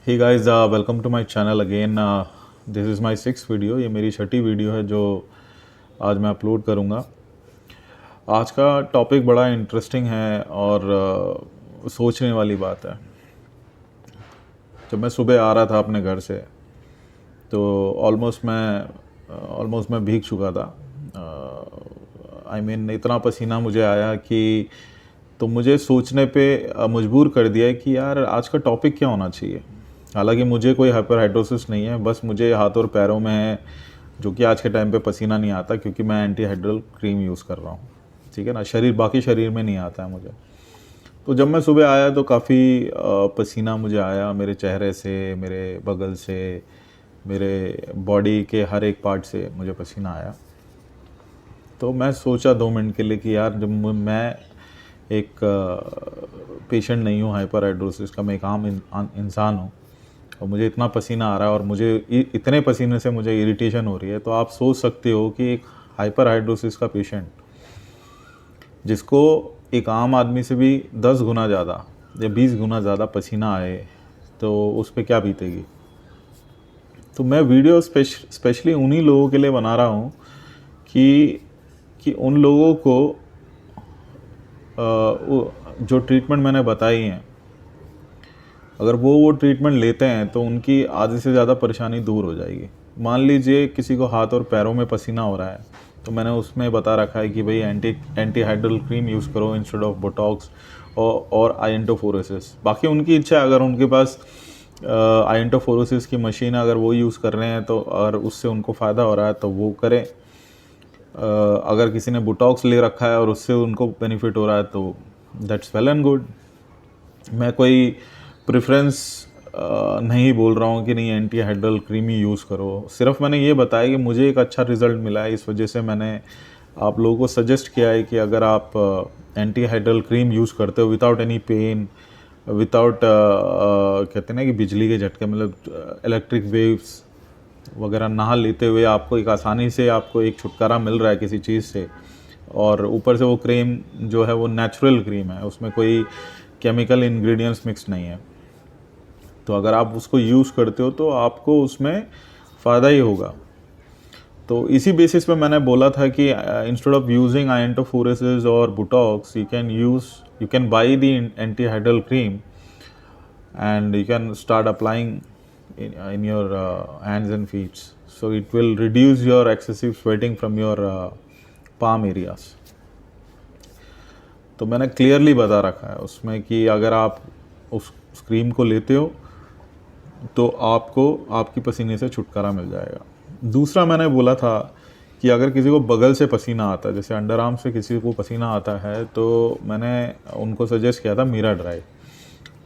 Hey guys, welcome to my channel again. This is my 6th video. ये मेरी 6ठी video है जो आज मैं अपलोड करूँगा। आज का टॉपिक बड़ा इंटरेस्टिंग है और सोचने वाली बात है। जब मैं सुबह आ रहा था अपने घर से तो ऑलमोस्ट मैं भीग चुका था। आई मीन इतना पसीना मुझे आया कि तो मुझे सोचने पे मजबूर कर दिया कि यार आज का टॉपिक क्या होना चाहिए। हालांकि मुझे कोई हाइपरहाइड्रोसिस नहीं है, बस मुझे हाथ और पैरों में है, जो कि आज के टाइम पे पसीना नहीं आता क्योंकि मैं एंटी हाइड्रल क्रीम यूज़ कर रहा हूँ। ठीक है ना, बाकी शरीर में नहीं आता है मुझे। तो जब मैं सुबह आया तो काफ़ी पसीना मुझे आया, मेरे चेहरे से, मेरे बगल से, मेरे बॉडी के हर एक पार्ट से मुझे पसीना आया। तो मैं सोचा 2 मिनट के लिए कि यार जब मैं एक पेशेंट नहीं हूँ हाइपरहाइड्रोसिस का, मैं एक आम इंसान हूँ और मुझे इतना पसीना आ रहा है और मुझे इतने पसीने से मुझे इरिटेशन हो रही है, तो आप सोच सकते हो कि एक हाइपरहाइड्रोसिस का पेशेंट जिसको एक आम आदमी से भी 10 गुना ज़्यादा या 20 गुना ज़्यादा पसीना आए तो उस पर क्या बीतेगी। तो मैं वीडियो स्पेशली उन्हीं लोगों के लिए बना रहा हूँ कि उन लोगों को जो ट्रीटमेंट मैंने बताई हैं, अगर वो ट्रीटमेंट लेते हैं तो उनकी आधे से ज़्यादा परेशानी दूर हो जाएगी। मान लीजिए किसी को हाथ और पैरों में पसीना हो रहा है, तो मैंने उसमें बता रखा है कि भाई एंटी हाइड्रल क्रीम यूज़ करो इंस्टेड ऑफ बोटॉक्स और आयंटोफोरेसिस। बाकी उनकी इच्छा है, अगर उनके पास आयंटोफोरेसिस की मशीन अगर वो यूज़ कर रहे हैं तो और उससे उनको फ़ायदा हो रहा है तो वो करें। अगर किसी ने बोटॉक्स ले रखा है और उससे उनको बेनिफिट हो रहा है तो दैट्स वेल एंड गुड। मैं कोई प्रेफरेंस नहीं बोल रहा हूँ कि नहीं एंटी हाइड्रल क्रीम ही यूज़ करो। सिर्फ मैंने ये बताया कि मुझे एक अच्छा रिज़ल्ट मिला है, इस वजह से मैंने आप लोगों को सजेस्ट किया है कि अगर आप एंटी हाइड्रल क्रीम यूज़ करते हो विदाउट एनी पेन, विदाउट कहते हैं ना कि बिजली के झटके, मतलब इलेक्ट्रिक वेव्स वगैरह ना लेते हुए आपको एक आसानी से आपको एक छुटकारा मिल रहा है किसी चीज़ से, और ऊपर से वो क्रीम जो है वो नेचुरल क्रीम है, उसमें कोई केमिकल इंग्रेडिएंट्स मिक्स नहीं है, तो अगर आप उसको यूज़ करते हो तो आपको उसमें फ़ायदा ही होगा। तो इसी बेसिस पे मैंने बोला था कि इंस्टेड ऑफ यूजिंग आयंटोफोरेसिस और Botox you can buy the anti hydel cream and you can start applying in your hands and feet, so it will reduce your excessive sweating from your palm areas. तो मैंने clearly बता रखा है उसमें कि अगर आप उस क्रीम को लेते हो तो आपको आपकी पसीने से छुटकारा मिल जाएगा। दूसरा मैंने बोला था कि अगर किसी को बगल से पसीना आता है, जैसे अंडर आर्म से किसी को पसीना आता है, तो मैंने उनको सजेस्ट किया था मीरा ड्राई।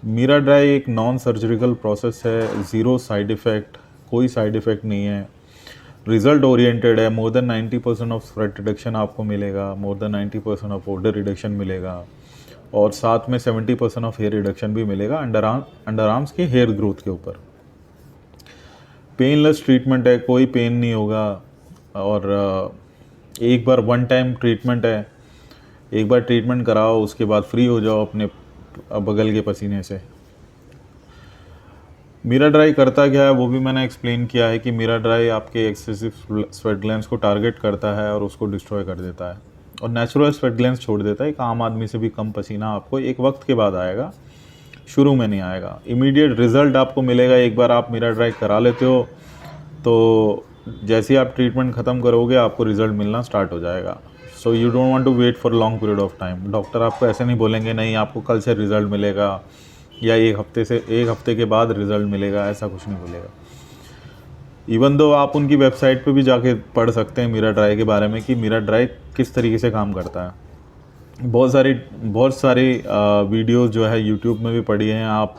मीरा ड्राई एक नॉन सर्जिकल प्रोसेस है, ज़ीरो साइड इफ़ेक्ट, कोई साइड इफ़ेक्ट नहीं है, रिज़ल्ट ओरिएंटेड है। More than 90% of sweat reduction आपको मिलेगा, more than 90% of odour reduction मिलेगा, और साथ में 70% ऑफ हेयर रिडक्शन भी मिलेगा अंडर आर्म्स के हेयर ग्रोथ के ऊपर। पेनलेस ट्रीटमेंट है, कोई पेन नहीं होगा, और एक बार वन टाइम ट्रीटमेंट है, एक बार ट्रीटमेंट कराओ उसके बाद फ्री हो जाओ अपने बगल के पसीने से। मीरा ड्राई करता क्या है वो भी मैंने एक्सप्लेन किया है कि मीरा ड्राई आपके एक्सेसिव स्वेट ग्लैंड्स को टारगेट करता है और उसको डिस्ट्रॉय कर देता है, और नेचुरल स्वेट ग्लैंड्स छोड़ देता है। एक आम आदमी से भी कम पसीना आपको एक वक्त के बाद आएगा, शुरू में नहीं आएगा। इमीडिएट रिजल्ट आपको मिलेगा एक बार आप मीरा ड्राई करा लेते हो, तो जैसे ही आप ट्रीटमेंट ख़त्म करोगे आपको रिजल्ट मिलना स्टार्ट हो जाएगा। So you don't want to wait for long period of time. Doctor आपको ऐसे नहीं बोलेंगे नहीं आपको कल से रिजल्ट मिलेगा या एक हफ्ते के बाद रिजल्ट मिलेगा, ऐसा कुछ नहीं बोलेगा। इवन दो आप उनकी वेबसाइट पे भी जाके पढ़ सकते हैं मीरा ड्राई के बारे में कि मीरा ड्राई किस तरीके से काम करता है। बहुत सारी वीडियोस जो है यूट्यूब में भी पड़ी हैं, आप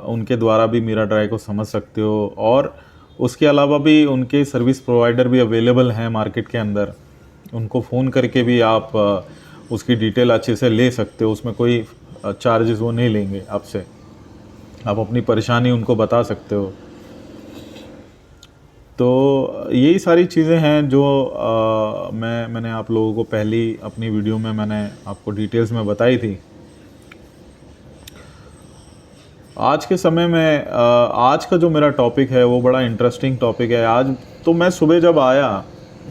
उनके द्वारा भी मीरा ड्राई को समझ सकते हो, और उसके अलावा भी उनके सर्विस प्रोवाइडर भी अवेलेबल हैं मार्केट के अंदर, उनको फ़ोन करके भी आप उसकी डिटेल अच्छे से ले सकते हो। उसमें कोई चार्जेस वो नहीं लेंगे आपसे, आप अपनी परेशानी उनको बता सकते हो। तो यही सारी चीज़ें हैं जो मैंने आप लोगों को पहली अपनी वीडियो में मैंने आपको डिटेल्स में बताई थी। आज के समय में आज का जो मेरा टॉपिक है वो बड़ा इंटरेस्टिंग टॉपिक है। आज तो मैं सुबह जब आया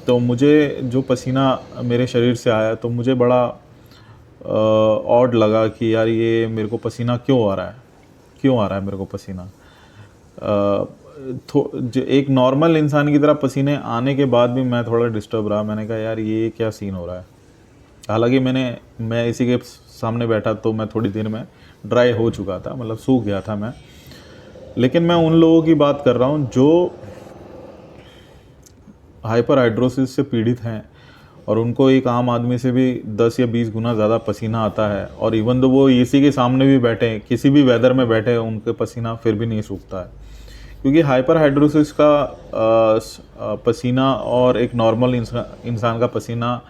तो मुझे जो पसीना मेरे शरीर से आया तो मुझे बड़ा ऑड लगा कि यार ये मेरे को पसीना क्यों आ रहा है, क्यों आ रहा है मेरे को पसीना। एक नॉर्मल इंसान की तरह पसीने आने के बाद भी मैं थोड़ा डिस्टर्ब रहा। मैंने कहा यार ये क्या सीन हो रहा है। हालांकि मैं इसी के सामने बैठा तो मैं थोड़ी देर में ड्राई हो चुका था, मतलब सूख गया था मैं। लेकिन मैं उन लोगों की बात कर रहा हूँ जो हाइपर हाइड्रोसिस से पीड़ित हैं और उनको एक आम आदमी से भी 10 या 20 गुना ज़्यादा पसीना आता है, और इवन तो वो एसी के सामने भी बैठे, किसी भी वेदर में बैठे, उनके पसीना फिर भी नहीं सूखता है। क्योंकि हाइपर हाइड्रोसिस का पसीना और एक नॉर्मल इंसान का पसीना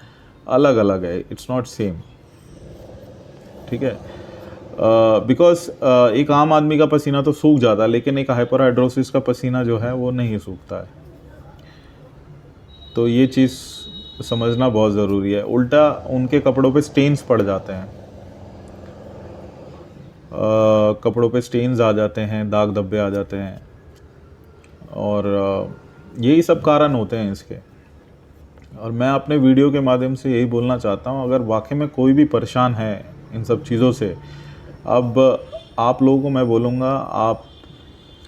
अलग अलग है, इट्स नॉट सेम, ठीक है। बिकॉज एक आम आदमी का पसीना तो सूख जाता है, लेकिन एक हाइपर हाइड्रोसिस का पसीना जो है वो नहीं सूखता है। तो ये चीज़ समझना बहुत ज़रूरी है। उल्टा उनके कपड़ों पे स्टेन्स पड़ जाते हैं, कपड़ों पे स्टेन्स आ जाते हैं, दाग धब्बे आ जाते हैं, और यही सब कारण होते हैं इसके। और मैं अपने वीडियो के माध्यम से यही बोलना चाहता हूँ, अगर वाकई में कोई भी परेशान है इन सब चीज़ों से, अब आप लोगों को मैं बोलूँगा आप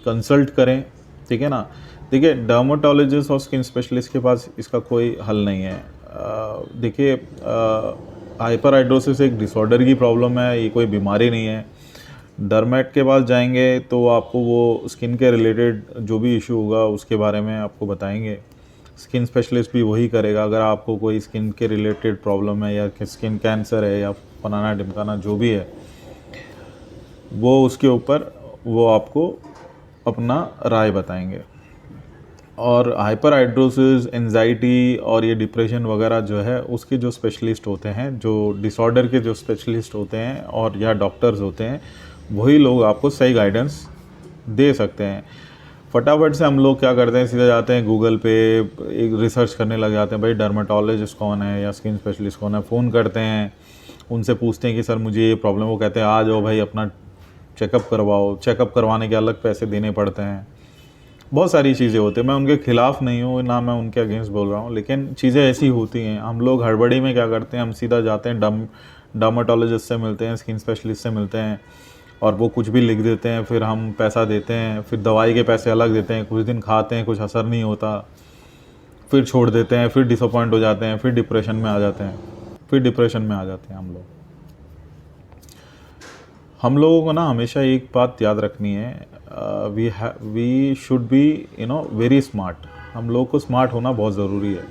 कंसल्ट करें, ठीक है ना। देखिए, डर्माटोलॉजिस्ट और स्किन स्पेशलिस्ट के पास इसका कोई हल नहीं है। देखिए, हाइपर हाइड्रोसिस एक डिसऑर्डर की प्रॉब्लम है, ये कोई बीमारी नहीं है। डर्मेट के पास जाएंगे तो आपको वो स्किन के रिलेटेड जो भी इशू होगा उसके बारे में आपको बताएंगे। स्किन स्पेशलिस्ट भी वही करेगा। अगर आपको कोई स्किन के रिलेटेड प्रॉब्लम है या स्किन कैंसर है या फलाना ढिमकाना जो भी है, वो उसके ऊपर वो आपको अपना राय बताएंगे। और हाइपर हाइड्रोसिस, एंजाइटी और ये डिप्रेशन वगैरह जो है उसके जो स्पेशलिस्ट होते हैं, जो डिसऑर्डर के जो स्पेशलिस्ट होते हैं और या डॉक्टर्स होते हैं, वही लोग आपको सही गाइडेंस दे सकते हैं। फटाफट से हम लोग क्या करते हैं, सीधे जाते हैं गूगल पे, एक रिसर्च करने लग जाते हैं, भाई डर्माटोलॉजिस्ट कौन है या स्किन स्पेशलिस्ट कौन है। फ़ोन करते हैं, उनसे पूछते हैं कि सर मुझे ये प्रॉब्लम, वो कहते हैं आ जाओ भाई अपना चेकअप करवाओ। चेकअप करवाने के अलग पैसे देने पड़ते हैं। बहुत सारी चीज़ें होती हैं। मैं उनके ख़िलाफ़ नहीं हूँ, ना मैं उनके अगेंस्ट बोल रहा हूँ, लेकिन चीज़ें ऐसी होती हैं। हम लोग हड़बड़ी में क्या करते हैं, हम सीधा जाते हैं डर्माटोलॉजिस्ट से मिलते हैं, स्किन स्पेशलिस्ट से मिलते हैं, और वो कुछ भी लिख देते हैं, फिर हम पैसा देते हैं, फिर दवाई के पैसे अलग देते हैं, कुछ दिन खाते हैं, कुछ असर नहीं होता, फिर छोड़ देते हैं, फिर डिसअपॉइंट हो जाते हैं, फिर डिप्रेशन में आ जाते हैं, हम लोगों को ना हमेशा एक बात याद रखनी है, we should be very smart. हम लोग को स्मार्ट होना बहुत ज़रूरी है।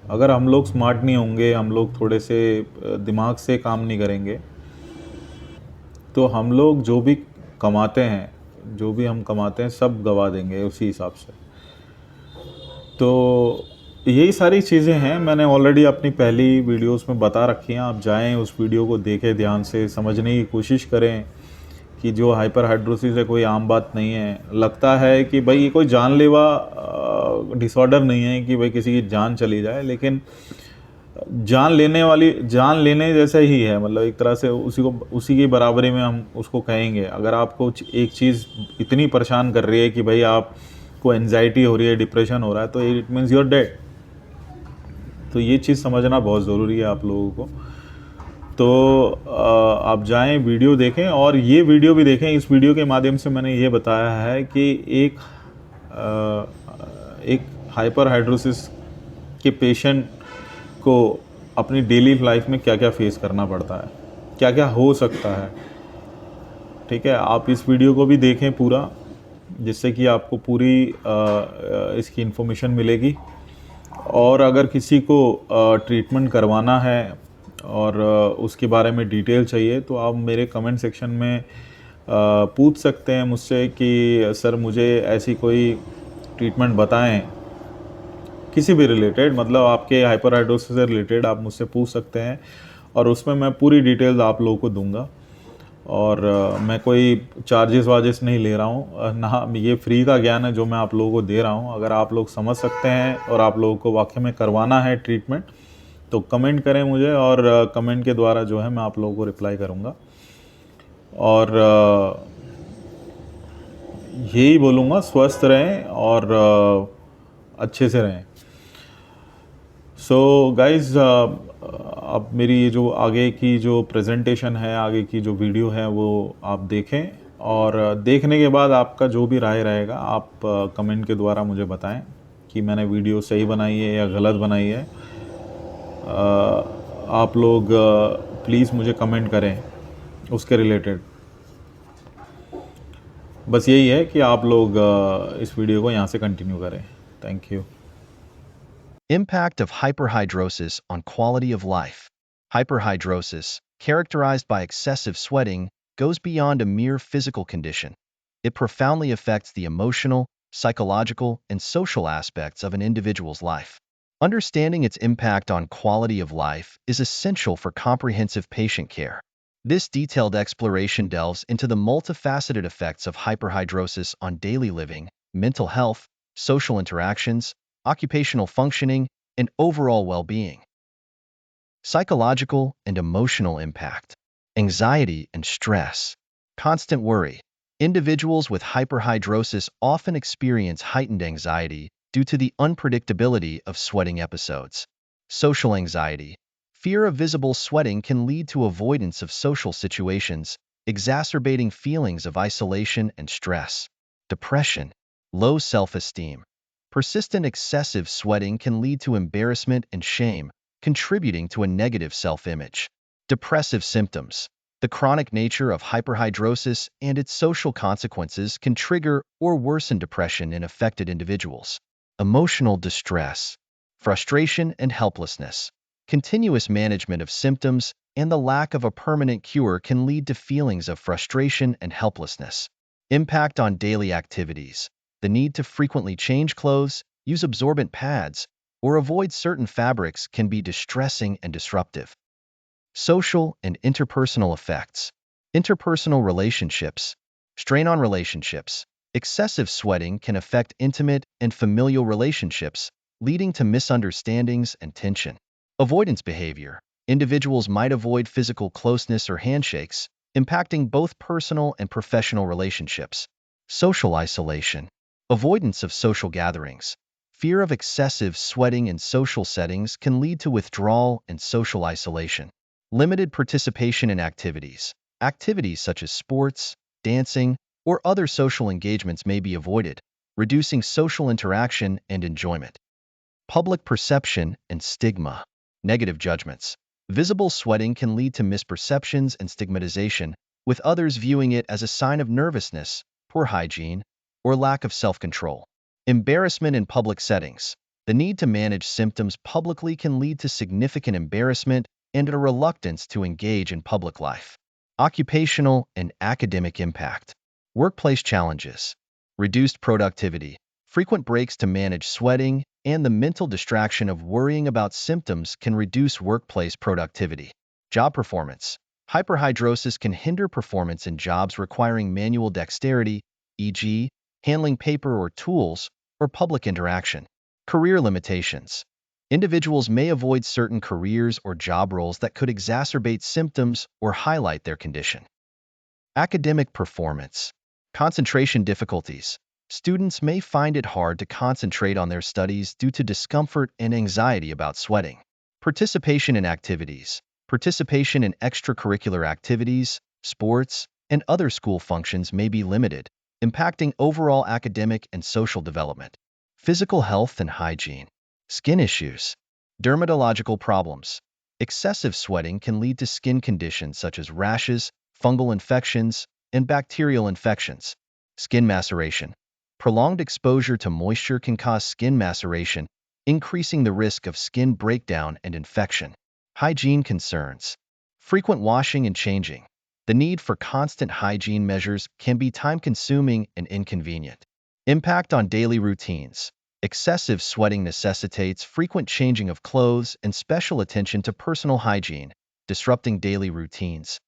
अगर हम लोग स्मार्ट नहीं होंगे, हम लोग थोड़े से दिमाग से काम नहीं करेंगे, तो हम लोग जो भी हम कमाते हैं सब गवा देंगे उसी हिसाब से। तो यही सारी चीज़ें हैं, मैंने ऑलरेडी अपनी पहली वीडियोस में बता रखी हैं। आप जाएं उस वीडियो को देखें, ध्यान से समझने की कोशिश करें कि जो हाइपर हाइड्रोसिस है कोई आम बात नहीं है। लगता है कि भाई ये कोई जानलेवा डिसऑर्डर नहीं है कि भाई किसी की जान चली जाए, लेकिन जान लेने जैसा ही है। मतलब एक तरह से उसी की बराबरी में हम उसको कहेंगे। अगर आपको एक चीज़ इतनी परेशान कर रही है कि भाई आपको एंजाइटी हो रही है, डिप्रेशन हो रहा है, तो इट मीन्स यूर डेड। तो ये चीज़ समझना बहुत ज़रूरी है आप लोगों को। तो आप जाएं, वीडियो देखें, और ये वीडियो भी देखें। इस वीडियो के माध्यम से मैंने ये बताया है कि एक हाइपर हाइड्रोसिस के पेशेंट को अपनी डेली लाइफ में क्या क्या फेस करना पड़ता है, क्या क्या हो सकता है, ठीक है। आप इस वीडियो को भी देखें पूरा, जिससे कि आपको पूरी इसकी इन्फॉर्मेशन मिलेगी। और अगर किसी को ट्रीटमेंट करवाना है और उसके बारे में डिटेल चाहिए, तो आप मेरे कमेंट सेक्शन में पूछ सकते हैं मुझसे कि सर मुझे ऐसी कोई ट्रीटमेंट बताएं, किसी भी रिलेटेड, मतलब आपके हाइपर हाइड्रोसिस से रिलेटेड आप मुझसे पूछ सकते हैं, और उसमें मैं पूरी डिटेल्स आप लोगों को दूंगा। और मैं कोई चार्जेस वार्जेस नहीं ले रहा हूँ ना, ये फ्री का ज्ञान है जो मैं आप लोगों को दे रहा हूँ। अगर आप लोग समझ सकते हैं और आप लोगों को वाकई में करवाना है ट्रीटमेंट, तो कमेंट करें मुझे, और कमेंट के द्वारा जो है मैं आप लोगों को रिप्लाई करूँगा। और यही बोलूँगा, स्वस्थ रहें और अच्छे से रहें। सो गाइज़, अब मेरी ये जो आगे की जो प्रेजेंटेशन है, आगे की जो वीडियो है, वो आप देखें, और देखने के बाद आपका जो भी राय रहेगा आप कमेंट के द्वारा मुझे बताएं कि मैंने वीडियो सही बनाई है या गलत बनाई है। आप लोग प्लीज़ मुझे कमेंट करें उसके रिलेटेड। बस यही है कि आप लोग इस वीडियो को यहाँ से कंटिन्यू करें। Thank you. Impact of hyperhidrosis on quality of life. Hyperhidrosis, characterized by excessive sweating, goes beyond a mere physical condition. It profoundly affects the emotional, psychological, and social aspects of an individual's life. Understanding its impact on quality of life is essential for comprehensive patient care. This detailed exploration delves into the multifaceted effects of hyperhidrosis on daily living, mental health, social interactions, occupational functioning, and overall well-being. Psychological and emotional impact. Anxiety and stress. Constant worry. Individuals with hyperhidrosis often experience heightened anxiety due to the unpredictability of sweating episodes. Social anxiety. Fear of visible sweating can lead to avoidance of social situations, exacerbating feelings of isolation and stress. Depression. Low self-esteem. Persistent excessive sweating can lead to embarrassment and shame, contributing to a negative self-image. Depressive symptoms. The chronic nature of hyperhidrosis and its social consequences can trigger or worsen depression in affected individuals. Emotional distress, frustration and helplessness. Continuous management of symptoms and the lack of a permanent cure can lead to feelings of frustration and helplessness. Impact on daily activities. The need to frequently change clothes, use absorbent pads, or avoid certain fabrics can be distressing and disruptive. Social and interpersonal effects. Interpersonal relationships. Strain on relationships. Excessive sweating can affect intimate and familial relationships, leading to misunderstandings and tension. Avoidance behavior. Individuals might avoid physical closeness or handshakes, impacting both personal and professional relationships. Social isolation. Avoidance of social gatherings. Fear of excessive sweating in social settings can lead to withdrawal and social isolation. Limited participation in activities. Activities such as sports, dancing, or other social engagements may be avoided, reducing social interaction and enjoyment. Public perception and stigma. Negative judgments. Visible sweating can lead to misperceptions and stigmatization, with others viewing it as a sign of nervousness, poor hygiene, or lack of self-control. Embarrassment in public settings. The need to manage symptoms publicly can lead to significant embarrassment and a reluctance to engage in public life. Occupational and academic impact. Workplace challenges. Reduced productivity. Frequent breaks to manage sweating and the mental distraction of worrying about symptoms can reduce workplace productivity. Job performance. Hyperhidrosis can hinder performance in jobs requiring manual dexterity, e.g., handling paper or tools, or public interaction. Career limitations. Individuals may avoid certain careers or job roles that could exacerbate symptoms or highlight their condition. Academic performance. Concentration difficulties. Students may find it hard to concentrate on their studies due to discomfort and anxiety about sweating. Participation in activities. Participation in extracurricular activities, sports, and other school functions may be limited, impacting overall academic and social development. Physical health and hygiene. Skin issues. Dermatological problems. Excessive sweating can lead to skin conditions such as rashes, fungal infections, and bacterial infections. Skin maceration. Prolonged exposure to moisture can cause skin maceration, increasing the risk of skin breakdown and infection. Hygiene concerns. Frequent washing and changing. The need for constant hygiene measures can be time-consuming and inconvenient. Impact on daily routines. Excessive sweating necessitates frequent changing of clothes and special attention to personal hygiene, disrupting daily routines.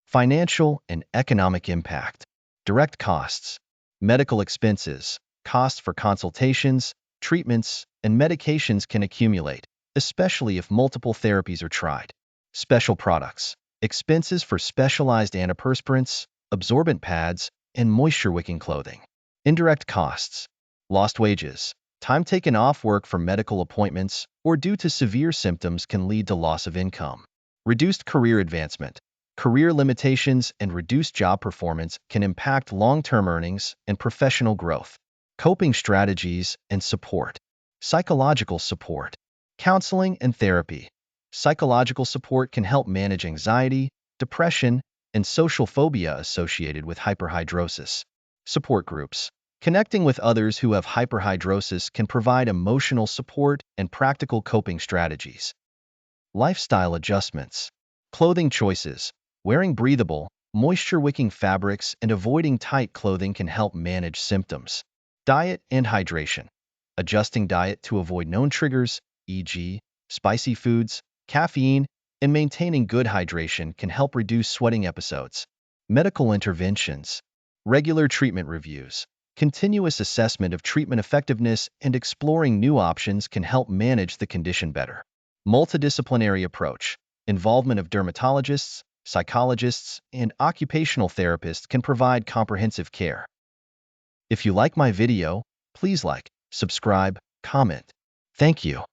Financial and economic impact. Direct costs. Medical expenses. Costs for consultations, treatments, and medications can accumulate, especially if multiple therapies are tried. Special products. expenses for specialized antiperspirants, absorbent pads, and moisture-wicking clothing. Indirect costs, lost wages, time taken off work for medical appointments or due to severe symptoms can lead to loss of income. Reduced career advancement, career limitations, and reduced job performance can impact long-term earnings and professional growth. Coping strategies and support. Psychological support. Counseling and therapy. Psychological support can help manage anxiety, depression, and social phobia associated with hyperhidrosis. Support groups. Connecting with others who have hyperhidrosis can provide emotional support and practical coping strategies. Lifestyle adjustments. Clothing choices. Wearing breathable, moisture-wicking fabrics and avoiding tight clothing can help manage symptoms. Diet and hydration. Adjusting diet to avoid known triggers, e.g., spicy foods, caffeine, and maintaining good hydration can help reduce sweating episodes. Medical interventions. Regular treatment reviews. Continuous assessment of treatment effectiveness and exploring new options can help manage the condition better. Multidisciplinary approach. Involvement of dermatologists, psychologists, and occupational therapists can provide comprehensive care. If you like my video, please like, subscribe, comment. Thank you.